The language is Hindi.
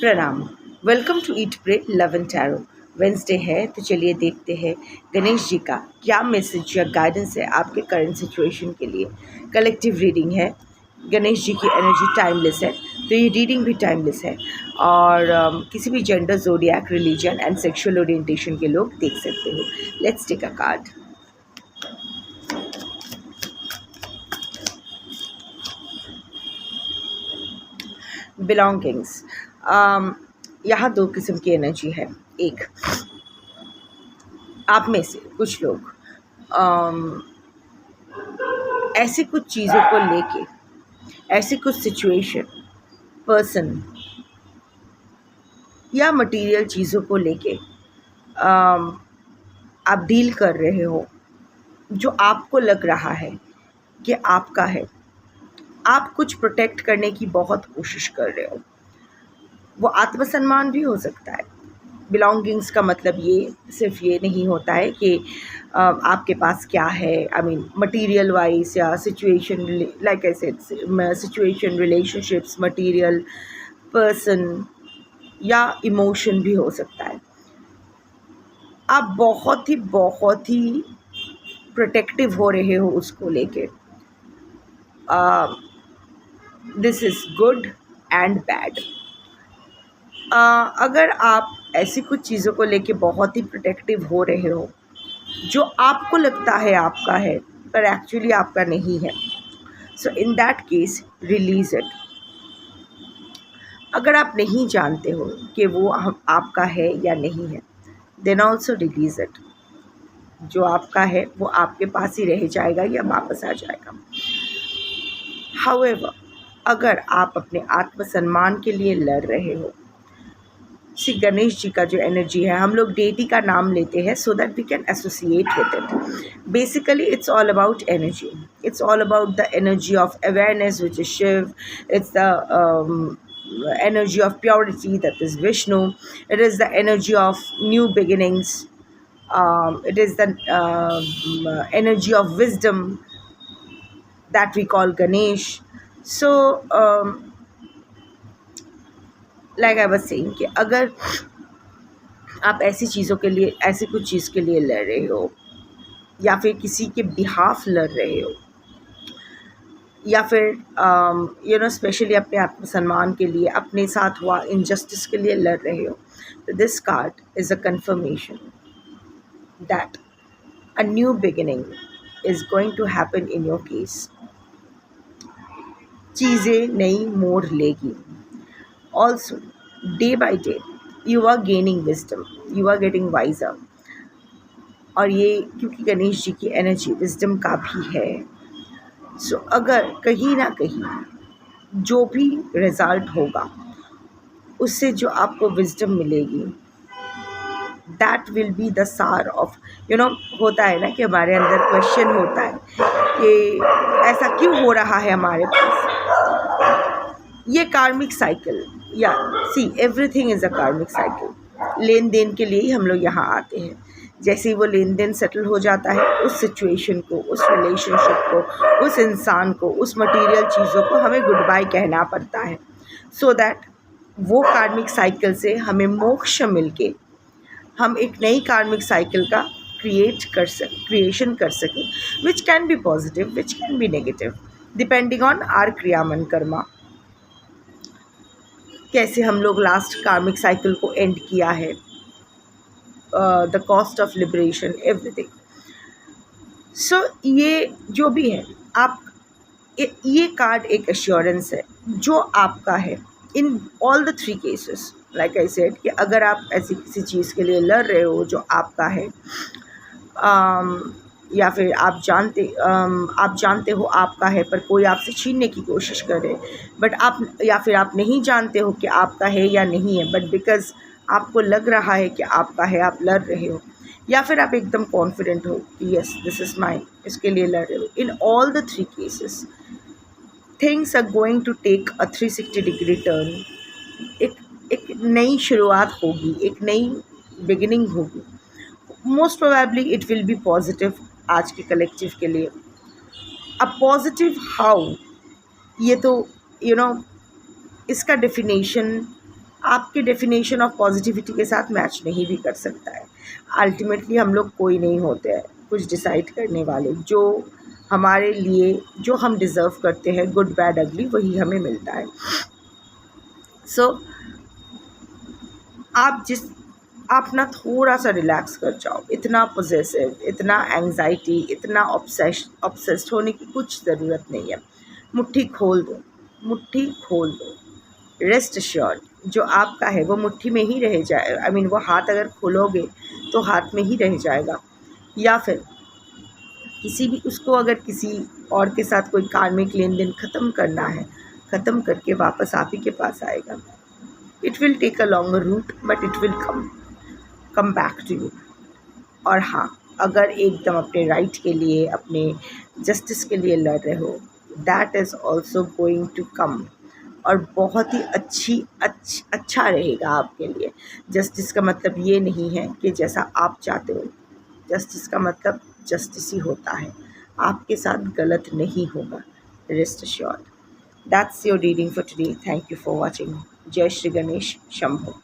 प्रणाम। Welcome to eat pray love and tarot. Wednesday है तो चलिए देखते हैं गणेश जी का क्या मैसेज या गाइडेंस है आपके करंट सिचुएशन के लिए। कलेक्टिव रीडिंग है। गणेश जी की एनर्जी टाइमलेस है, तो ये रीडिंग भी टाइमलेस है और किसी भी gender, zodiac, religion and sexual orientation के लोग देख सकते हो। Let's take a card. Belongings. यहाँ दो किस्म की एनर्जी है। एक, आप में से कुछ लोग ऐसी कुछ चीज़ों को लेके, ऐसी कुछ सिचुएशन, पर्सन या मटेरियल चीज़ों को लेके आप डील कर रहे हो जो आपको लग रहा है कि आपका है। आप कुछ प्रोटेक्ट करने की बहुत कोशिश कर रहे हो। वो आत्मसम्मान भी हो सकता है। बिलोंगिंग्स का मतलब ये सिर्फ ये नहीं होता है कि आपके पास क्या है, आई मीन मटीरियल वाइज या situation, like I said, situation, relationships, material, person या इमोशन भी हो सकता है। आप बहुत ही प्रोटेक्टिव हो रहे हो उसको लेके। This is good and bad. अगर आप ऐसी कुछ चीज़ों को लेके बहुत ही प्रोटेक्टिव हो रहे हो जो आपको लगता है आपका है पर एक्चुअली आपका नहीं है, so in that case release it. अगर आप नहीं जानते हो कि वो आपका है या नहीं है, देन ऑल्सो रिलीज़ इट। जो आपका है वो आपके पास ही रह जाएगा या वापस आ जाएगा। हाउएवर, अगर आप अपने आत्मसम्मान के लिए लड़ रहे हो, श्री गणेश जी का जो एनर्जी है, हम लोग डेटी का नाम लेते हैं so that we can associate with it. Basically it's all about energy. It's all about the energy of awareness which is Shiva. It's the energy of purity, that is Vishnu. It is the energy of new beginnings. It is the energy of wisdom that we call Ganesh. So like I was saying कि अगर आप ऐसी चीज़ों के लिए, ऐसी कुछ चीज़ के लिए लड़ रहे हो या फिर किसी के बिहाफ लड़ रहे हो या फिर स्पेशली अपने आत्मसम्मान के लिए, अपने साथ हुआ इनजस्टिस के लिए लड़ रहे हो, तो this card is a confirmation that a new beginning is going to happen in your case. चीज़ें नई मोड़ लेगी। Also day by day you are gaining wisdom, you are getting wiser. और ये क्योंकि गणेश जी की एनर्जी विजडम का भी है, सो अगर कहीं ना कहीं जो भी रिज़ल्ट होगा उससे जो आपको विजडम मिलेगी, दैट विल बी द सार ऑफ होता है ना कि हमारे अंदर क्वेश्चन होता है कि ऐसा क्यों हो रहा है हमारे पास। ये कार्मिक साइकिल, या सी एवरीथिंग इज़ अ कार्मिक साइकिल। लेन देन के लिए ही हम लोग यहाँ आते हैं। जैसे ही वो लेन देन सेटल हो जाता है, उस सिचुएशन को, उस रिलेशनशिप को, उस इंसान को, उस मटेरियल चीज़ों को हमें गुड बाय कहना पड़ता है, सो दैट वो कार्मिक साइकिल से हमें मोक्ष मिलके हम एक नई कार्मिक साइकिल का क्रिएशन कर सकें, which can be positive, which can be negative, depending on our kriyaman karma. कैसे हम लोग लास्ट कार्मिक साइकिल को एंड किया है, the cost of liberation, everything. So ये जो भी है, आप ये कार्ड एक एश्योरेंस है जो आपका है इन all the three cases. Like I said कि अगर आप ऐसी किसी चीज़ के लिए लड़ रहे हो जो आपका है, या फिर आप जानते हो आपका है पर कोई आपसे छीनने की कोशिश करे, बट आप, या फिर आप नहीं जानते हो कि आपका है या नहीं है, बट बिकॉज़ आपको लग रहा है कि आपका है, आप लड़ रहे हो, या फिर आप एकदम कॉन्फिडेंट हो कि यस दिस इज़ माइन, इसके लिए लड़ रहे हो। In all the three cases things are going to take a 360 degree turn. एक नई शुरुआत होगी, एक नई बिगिनिंग होगी। Most probably it will be positive आज के कलेक्टिव के लिए। अब पॉजिटिव हाउ, ये तो इसका डेफिनेशन आपके डेफिनेशन ऑफ पॉजिटिविटी के साथ मैच नहीं भी कर सकता है। अल्टीमेटली हम लोग कोई नहीं होते हैं कुछ डिसाइड करने वाले, जो हमारे लिए जो हम डिज़र्व करते हैं, गुड बैड अगली, वही हमें मिलता है। सो आप ना थोड़ा सा रिलैक्स कर जाओ। इतना पोजेसिव, इतना एंग्जाइटी, इतना ऑब्सेस्ड होने की कुछ ज़रूरत नहीं है। मुट्ठी खोल दो, मुट्ठी खोल दो। रेस्ट अश्योर्ड, जो आपका है वो मुट्ठी में ही रह जाए। वो हाथ अगर खोलोगे तो हाथ में ही रह जाएगा, या फिर किसी भी उसको अगर किसी और के साथ कोई कार्मिक लेन देन ख़त्म करना है, ख़त्म करके वापस आप ही के पास आएगा। It will take a longer route but it will come back to you. और हाँ, अगर एकदम अपने राइट के लिए, अपने जस्टिस के लिए लड़ रहे हो, that is also going to come, और बहुत ही अच्छा रहेगा आपके लिए। जस्टिस का मतलब ये नहीं है कि जैसा आप चाहते हो, जस्टिस का मतलब जस्टिस ही होता है, आपके साथ गलत नहीं होगा। Rest assured. That's your reading for today. Thank you for watching. जय श्री गणेश शंभो।